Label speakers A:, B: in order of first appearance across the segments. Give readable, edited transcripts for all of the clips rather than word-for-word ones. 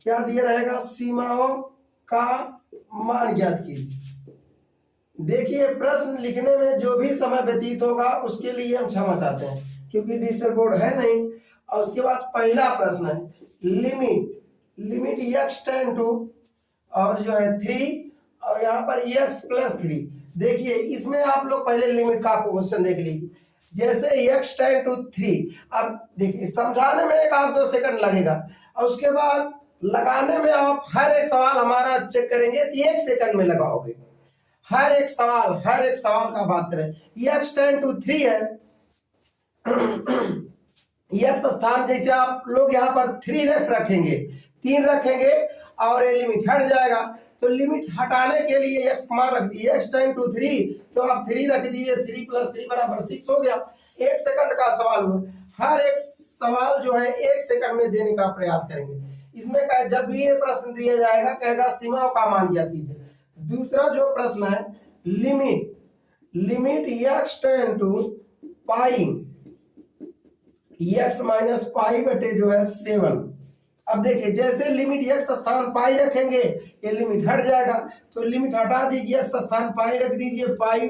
A: क्या दिया रहेगा, सीमाओं का मान ज्ञात कीजिए। देखिए प्रश्न लिखने में जो भी समय व्यतीत होगा उसके लिए हम क्षमा चाहते हैं क्योंकि डिजिटल बोर्ड है नहीं। और उसके बाद पहला प्रश्न है लिमिट एक्स टेन टू और जो है 3 और यहाँ पर एक्स प्लस 3। देखिए इसमें आप लोग पहले लिमिट का आपको क्वेश्चन देख लीजिए। जैसे एक्स टेन टू 3, अब देखिए समझाने में 1-2 सेकंड लगेगा और उसके बाद लगाने में आप हर एक सवाल हमारा चेक करेंगे तो 1 सेकंड में लगाओगे। हर एक सवाल का बात करें। एक्स टेन टू 3 है, एक्स स्थान जैसे आप लोग यहाँ पर 3 रखेंगे, 3 रखेंगे और ये लिमिट हट जाएगा। तो लिमिट हटाने के लिए एक्स मान रख दिए, एक्स टेन टू 3, तो आप 3 रख दिए, 3 + 3 = 6 हो गया। 1 सेकंड का सवाल हुआ। हर एक सवाल जो है 1 सेकंड में देने का प्रयास करेंगे। इसमें कहा जब भी ये प्रश्न दिया जाएगा कहेगा सीमाओं का मान ज्ञात कीजिए। दूसरा जो प्रश्न है limit x tends to pi x minus pi बटे जो है 7। अब देखिए जैसे लिमिट एक्स स्थान पाई रखेंगे ये लिमिट हट जाएगा, तो लिमिट हटा दीजिए, एक्स स्थान पाई रख दीजिए, पाई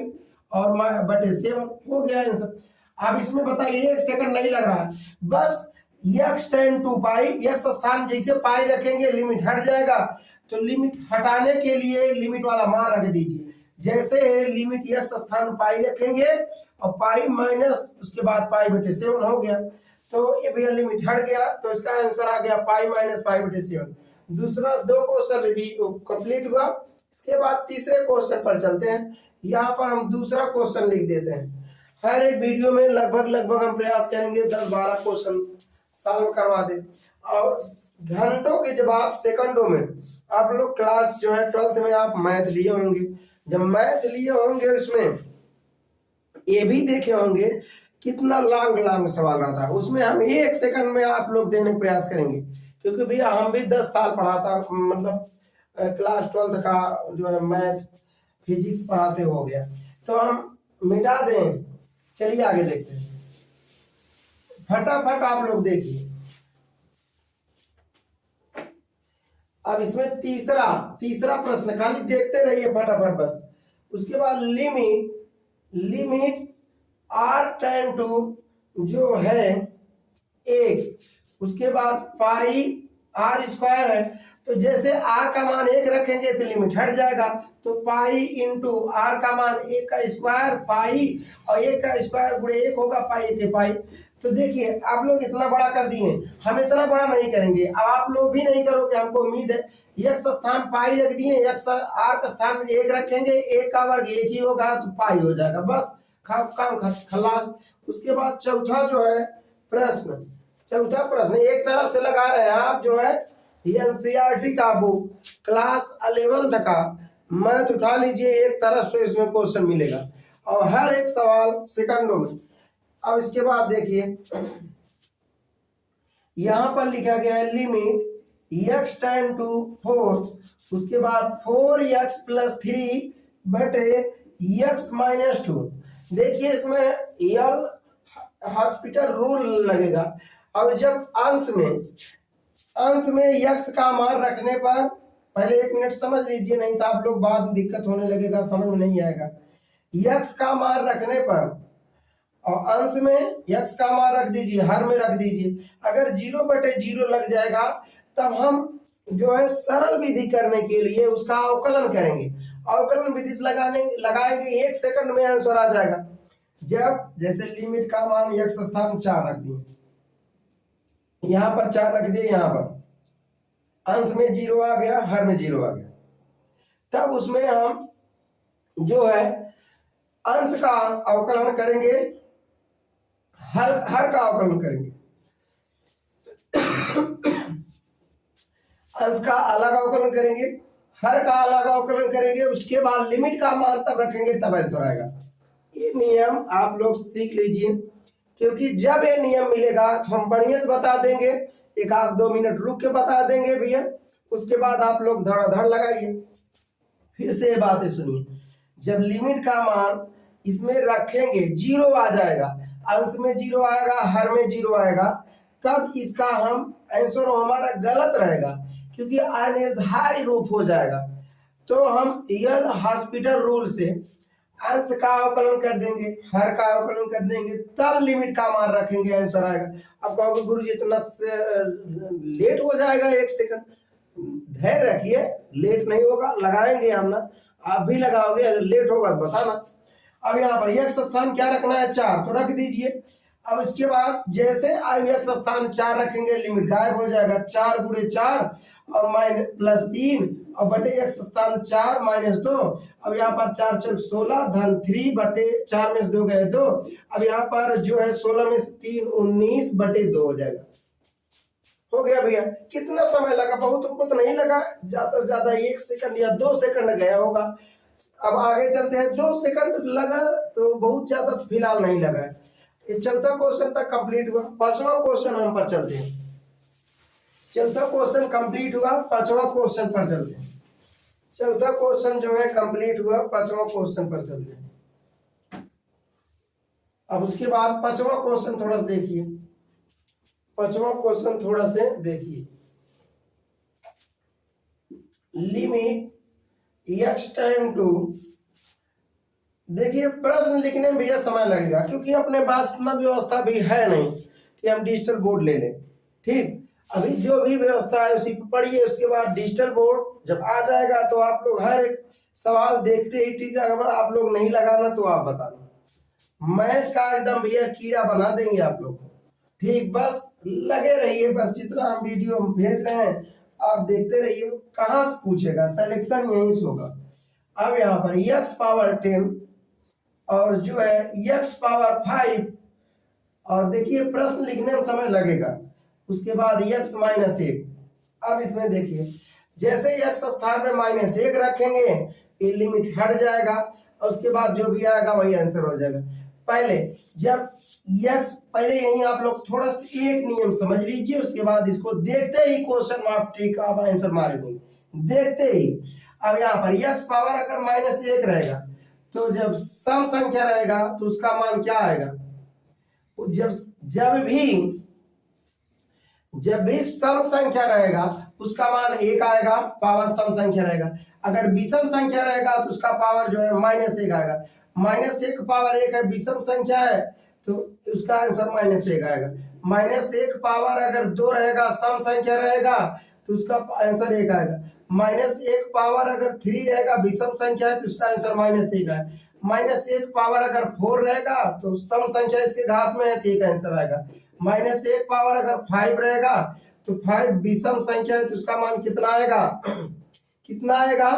A: और बटे 7 हो गया आंसर। अब इसमें बताइए 1 सेकंड नहीं लग रहा है, बस x tends to pi x स्थान जैसे पाई रखेंगे लिमिट हट जाएगा, तो लिमिट हटाने के लिए लिमिट वाला मान रख दीजिए। जैसे लिमिट एक्स स्थान पाई रखेंगे और पाई माइनस उसके बाद पाई बटे 7 हो गया, तो ये भैया लिमिट हट गया, तो इसका आंसर आ गया पाई माइनस पाई बटे 7। दूसरा 2 क्वेश्चन रिव्यू कंप्लीट हुआ। इसके बाद तीसरे क्वेश्चन पर चलते हैं। यहाँ पर हम दूसरा क्वेश्चन लिख देते हैं। हर एक वीडियो में लगभग हम प्रयास करेंगे 10-12 क्वेश्चन सॉल्व करवा दे और घंटों के जवाब सेकंडों में। आप लोग क्लास जो है 12th में आप मैथ लिए होंगे, जब मैथ लिए होंगे उसमें ये भी देखे होंगे कितना लॉन्ग सवाल रहता है, उसमें हम 1 सेकंड में आप लोग देने का प्रयास करेंगे। क्योंकि भैया हम भी 10 साल पढ़ाता, मतलब क्लास 12th का जो है मैथ फिजिक्स पढ़ाते हो गया, तो हम मिटा दें। चलिए आगे देखते हैं, फटाफट आप लोग देखिए। अब इसमें तीसरा प्रश्न, खाली देखते रहिए फटाफट बस। उसके बाद लिमिट r टेन टू जो है 1, उसके बाद पाई r स्क्वायर है, तो जैसे r का मान 1 रखेंगे तो लिमिट हट जाएगा, तो पाई इंटू r का मान 1 का स्क्वायर पाई और 1 का स्क्वायर गुणे 1 होगा, पाई 1 के पाई। तो देखिए आप लोग इतना बड़ा कर दिए, हम इतना बड़ा नहीं करेंगे, अब आप लोग भी नहीं करोगे हमको उम्मीद है। एक्स स्थान पाई रख दिए, एक्स आर का स्थान 1 रखेंगे, 1 का वर्ग 1 ही होगा तो पाई हो जाएगा, बस काम खलास। उसके बाद चौथा प्रश्न एक तरफ से लगा रहे हैं आप, जो है एनसीईआरटी का बुक क्लास 11th का मैथ उठा लीजिए, एक तरफ से इसमें क्वेश्चन मिलेगा और हर एक सवाल सेकंडों में। अब इसके बाद देखिए यहां पर लिखा गया है लिमिट एक्स टेन टू 4, उसके बाद 4x + 3 बटे x - 2। देखिए इसमें यल हॉस्पिटल रूल लगेगा। और जब अंश में x का मान रखने पर, पहले 1 मिनट समझ लीजिए, नहीं तो आप लोग बाद में दिक्कत होने लगेगा, समझ में नहीं आएगा। x का मान रखने पर और अंश में x का मान रख दीजिए, हर में रख दीजिए। अगर 0/0 लग जाएगा तब हम जो है सरल विधि करने के लिए उसका अवकलन करेंगे। अवकलन विधि से लगाएंगे 1 सेकंड में आंसर आ जाएगा। जब जैसे लिमिट का मान x स्थान 4 रख दिए, यहाँ पर 4 रख दिए, यहाँ पर अंश में 0 आ गया, हर में 0 आ गया, तब उसमें हम जो है अंश का अवकलन करेंगे, हर का अवकलन करेंगे। अंश का अलग अवकलन करेंगे, हर का अलग अवकलन करेंगे, उसके बाद लिमिट का मान तब रखेंगे तब आंसर आएगा। ये नियम आप लोग सीख लीजिए, क्योंकि जब ये नियम मिलेगा तो हम बढ़िया से बता देंगे, 1-2 मिनट रुक के बता देंगे भैया, उसके बाद आप लोग धड़ाधड़ लगाइए। फिर से बातें सुनिए, जब लिमिट का मान इसमें रखेंगे 0 आ जाएगा, अंश में 0 आएगा, हर में 0 आएगा, तब इसका हम आंसर हमारा गलत रहेगा, क्योंकि अनिर्धारित रूप हो जाएगा। तो हम यल हॉस्पिटल रूल से अंश का अवकलन कर देंगे, हर का अवकलन कर देंगे, तब लिमिट का मान रखेंगे, आंसर आएगा। अब कहोगे गुरु जी इतना लेट हो जाएगा, 1 सेकंड धैर्य रखिए, लेट नहीं होगा, लगाएंगे हम ना, आप भी लगाओगे, अगर लेट होगा तो बताना। अब यहाँ पर x स्थान क्या रखना है, 4, तो रख दीजिए। अब इसके बाद जैसे x स्थान 4 रखेंगे लिमिट गायब हो जाएगा, 4 × 4 और +3 और बटे x स्थान 4 -2। अब यहाँ पर 4 × 16 धन 3 बटे 4 में से 2 गए 2। अब यहाँ पर जो है 16 में से 3 19 बटे 2 हो जाएगा। हो गया भैया। कितना समय लगा, बहुत तुमको तो नहीं लगा, ज्यादा से ज्यादा 1 सेकंड या 2 सेकंड गया होगा। अब आगे चलते हैं, 2 सेकंड लगा तो बहुत ज्यादा तो फिलहाल नहीं लगा है। ये चौथा क्वेश्चन तक कंप्लीट हुआ, 5वां क्वेश्चन हम पर चलते हैं। चौथा क्वेश्चन कंप्लीट हुआ, 5वां क्वेश्चन पर चलते हैं। चौथा क्वेश्चन जो है कंप्लीट हुआ, 5वां क्वेश्चन पर चलते हैं। अब उसके बाद 5वां क्वेश्चन थोड़ा सा देखिए, 5वां क्वेश्चन थोड़ा से देखिए। लिमिट x टेंड टू, देखिए प्रश्न लिखने में भैया समय लगेगा, क्योंकि अपने पास इतना व्यवस्था भी है नहीं कि हम डिजिटल बोर्ड ले लें। ठीक, अभी जो भी व्यवस्था है उसी पर पढ़िए, उसके बाद डिजिटल बोर्ड जब आ जाएगा तो आप लोग हर एक सवाल देखते ही, ठीक है, अगर आप लोग नहीं लगाना तो आप बताना, मैथ का एकदम भैया कीड़ा बना देंगे आप लोग को। ठीक, बस लगे रहिए, बस जितना हम वीडियो हम भेज रहे हैं आप देखते रहिए, कहाँ से पूछेगा, सिलेक्शन यहीं से होगा। अब यहाँ पर x पावर 10 और जो है x पावर 5, और देखिए प्रश्न लिखने में समय लगेगा, उसके बाद x -1। अब इसमें देखिए जैसे x स्थान में -1 रखेंगे ये लिमिट हट जाएगा, और उसके बाद जो भी आएगा वही आंसर हो जाएगा। पहले जब x, पहले यहीं आप लोग थोड़ा सा एक नियम समझ लीजिए, उसके बाद इसको देखते ही क्वेश्चन आप ट्रिक आप आंसर मारेंगे, देखते ही। अब यहाँ पर x पावर अगर -1 रहेगा तो जब सम संख्या रहेगा तो उसका मान क्या आएगा, जब भी सम संख्या रहेगा उसका मान 1 आएगा, पावर सम संख्या रहेगा। अगर विषम संख्या रहेगा तो उसका पावर जो है -1 आएगा। -1 पावर 1 है, विषम संख्या है तो उसका आंसर -1 आएगा। -1 पावर अगर 2 रहेगा, सम संख्या रहेगा तो उसका आंसर 1 आएगा। -1 पावर अगर 3 रहेगा, विषम संख्या है तो उसका आंसर -1 आएगा। -1 पावर अगर 4 रहेगा तो सम संख्या इसके घात में है तो 1 आंसर आएगा। -1 पावर अगर 5 रहेगा तो 5 विषम संख्या है तो उसका मान कितना आएगा, कितना आएगा,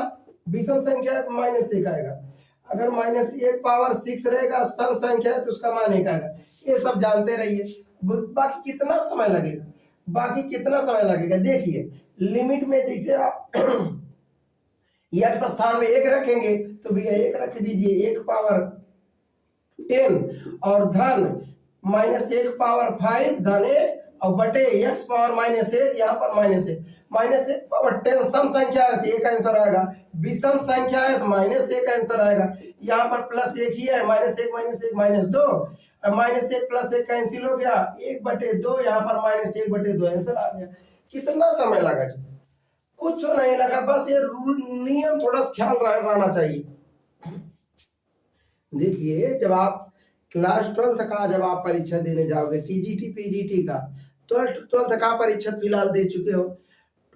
A: विषम संख्या है तो -1 आएगा। अगर -1 पावर 6 रहेगा, सम संख्या है तो उसका मान 1 आएगा। ये सब जानते रहिए। बाकी कितना समय लगेगा, बाकी कितना समय लगेगा, देखिए लिमिट में जैसे आप x स्थान में 1 रखेंगे तो भैया 1 रख दीजिए, 1 पावर 10 और धन -1 पावर 5 धन 1 और बटे x पावर -1, यहाँ पर -1 पावर 10 सम संख्या है तो 1 आंसर आएगा, विषम संख्या है तो -1 आंसर आएगा। यहाँ पर +1 ही है, -1 -2, -1 +1 कैंसिल हो गया, 1/2, यहाँ पर -1/2 आंसर आ गया। कितना समय लगा जी, कुछ नहीं लगा, बस ये नियम थोड़ा सा ख्याल रहना चाहिए। देखिए जब आप क्लास 12 का जब आप परीक्षा देने जाओगे, टीजीटी पीजीटी का, 12th का परीक्षा फिलहाल दे चुके हो,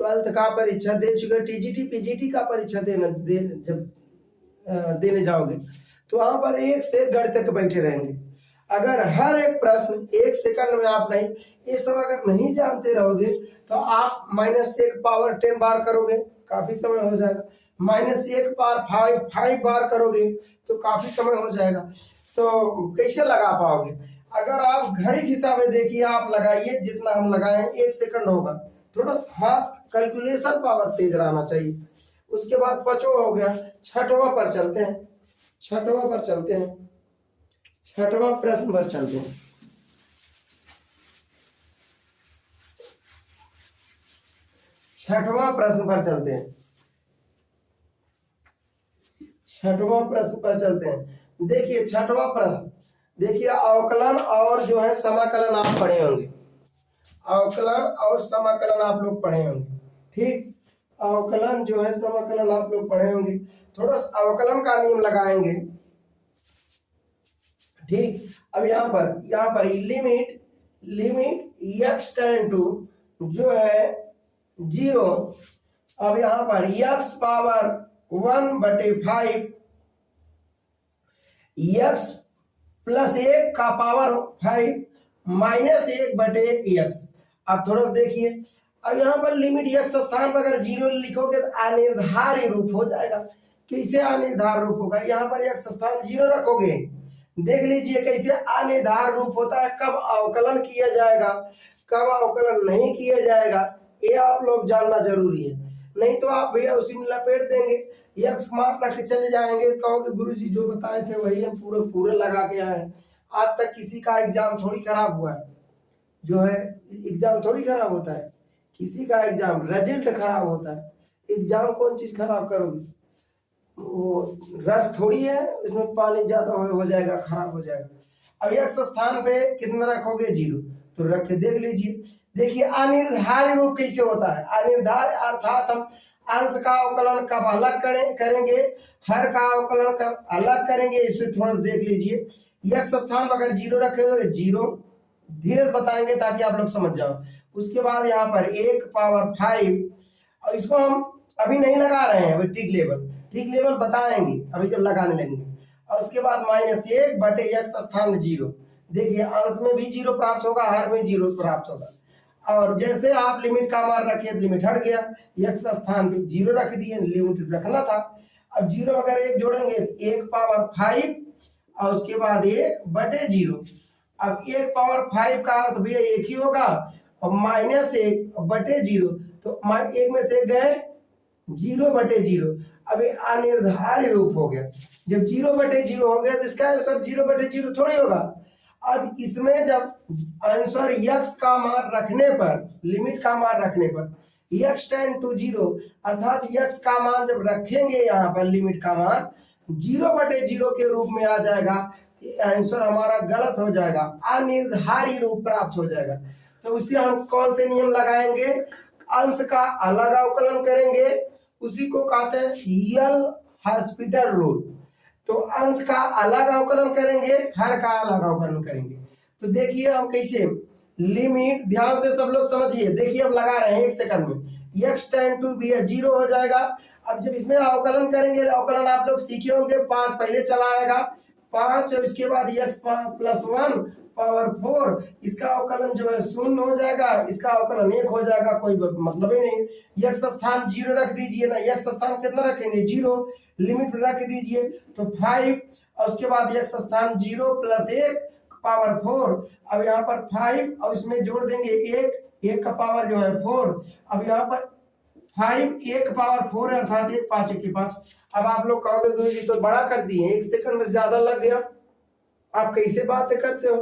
A: 12th का परीक्षा दे चुके हो, टीजीटी पीजीटी का परीक्षा जब देने जाओगे तो वहां पर 1 से गणित तक बैठे रहेंगे। अगर हर एक प्रश्न 1 सेकंड में आप नहीं, ये सब अगर नहीं जानते रहोगे तो आप -1 पावर 10 बार करोगे काफी समय हो जाएगा, -1 पावर 5 बार करोगे तो काफी समय हो जाएगा, तो कैसे लगा पाओगे। अगर आप घड़ी के हिसाब से देखिए, आप लगाइए जितना हम लगाए हैं 1 सेकंड होगा, थोड़ा हाथ कैलकुलेशन पावर तेज रहना चाहिए। उसके बाद 5वां हो गया, 6वां पर चलते हैं, 6वां पर चलते हैं, 6वां प्रश्न पर चलते हैं। 6वां प्रश्न पर चलते हैं, 6वां प्रश्न पर चलते हैं। देखिए 6वां प्रश्न, देखिए अवकलन और जो है समाकलन आप पढ़े होंगे, अवकलन और समाकलन आप लोग पढ़े होंगे, ठीक। अवकलन जो है समाकलन आप लोग पढ़े होंगे, थोड़ा सा अवकलन का नियम लगाएंगे। ठीक, अब यहाँ पर लिमिट x टेंड टू जो है 0, अब यहाँ पर x पावर 1/5 x प्लस 1 का पावर 5 माइनस 1/x। अब थोड़ा सा देखिए, अब यहाँ पर लिमिट x स्थान पर अगर 0 लिखोगे तो अनिर्धार्य रूप हो जाएगा। कैसे अनिर्धार्य रूप होगा? यहाँ पर x स्थान 0 रखोगे, देख लीजिए कैसे अनिर्धार्य रूप होता है। कब अवकलन किया जाएगा, कब अवकलन नहीं किया जाएगा, ये आप लोग जानना जरूरी है। नहीं तो आप भैया उसी में लपेट देंगे, यक्स मान रख के चले जाएंगे, कहोगे गुरुजी जो बताए थे वही हम पूरे लगा के आए। आज तक किसी का एग्जाम थोड़ी खराब हुआ है, जो है एग्जाम थोड़ी खराब होता है, किसी का एग्जाम रिजल्ट खराब होता है। एग्जाम कौन चीज खराब करोगे? वो रस थोड़ी है, इसमें पानी ज्यादा हो जाएगा, खराब हो जाएगा। अब यक्स स्थान पे कितना रखोगे? 0, तो रख के देख लीजिए। देखिए अनिर्धार्य रूप कैसे होता है। अनिर्धार्य अर्थात हम अंश का अवकलन कब अलग करेंगे, हर का अवकलन कब अलग करेंगे, इसे थोड़ा सा देख लीजिए। यक्स स्थान अगर 0 रखे तो 0, धीरे से बताएंगे ताकि आप लोग समझ जाओ। उसके बाद यहाँ पर 1 पावर 5, और इसको हम अभी नहीं लगा रहे हैं, अभी ठीक लेवल बताएंगे अभी जब लगाने लगेंगे। और उसके बाद -1/x स्थान 0, देखिए अंश में भी 0 प्राप्त होगा, हर में 0 प्राप्त होगा। और जैसे आप लिमिट का मान रखे तो लिमिट हट गया, x स्थान पे 0 रख दिए, लिमिट रखना था। अब 0 अगर 1 जोड़ेंगे 1 पावर 5 और उसके बाद 1/0। अब 1 पावर 5 का अर्थ भैया 1 ही होगा, और -1/0, तो 1 में से गए 0/0। अब ये अनिर्धार्य रूप हो गया। जब 0/0 हो गया तो इसका आंसर 0/0 थोड़ी होगा। अब इसमें जब आंसर x का मान रखने पर, लिमिट का मान रखने पर x टेंड टू 0, अर्थात x का मान जब रखेंगे यहाँ पर लिमिट का मान 0/0 के रूप में आ जाएगा, आंसर हमारा गलत हो जाएगा, अनिर्धार्य रूप प्राप्त हो जाएगा। तो उसे हम कौन से नियम लगाएंगे? अंश का अलग अवकलन करेंगे, उसी को कहते हैं यल हॉस्पिटल रूल। तो अंश का अलग अवकलन करेंगे, हर का अलग अवकलन करेंगे। तो देखिए हम कैसे लिमिट, ध्यान से सब लोग समझिए। देखिए अब लगा रहे हैं 1 सेकंड में, x टेंड टू भी 0 हो जाएगा। अब जब इसमें अवकलन करेंगे, अवकलन आप लोग सीखे होंगे, 5 पहले चला आएगा, 5, उसके बाद x प्लस 1 पावर 4, इसका अवकलन जो है 0 हो जाएगा, इसका अवकलन 1 हो जाएगा, कोई मतलब ही नहीं। x स्थान 0 रख दीजिए ना, x स्थान कितना रखेंगे? 0, लिमिट रख दीजिए तो 5, और उसके बाद x स्थान 0 प्लस 1 पावर 4। अब यहाँ पर 5 और इसमें जोड़ देंगे 1 का पावर जो है 4। अब यहाँ पर 5 1 पावर 4 है, अर्थात 1 5 1 5। अब आप लोग कहोगे गुरु जी तो बड़ा कर दिए, 1 सेकंड में ज्यादा लग गया, आप कैसे बातें करते हो?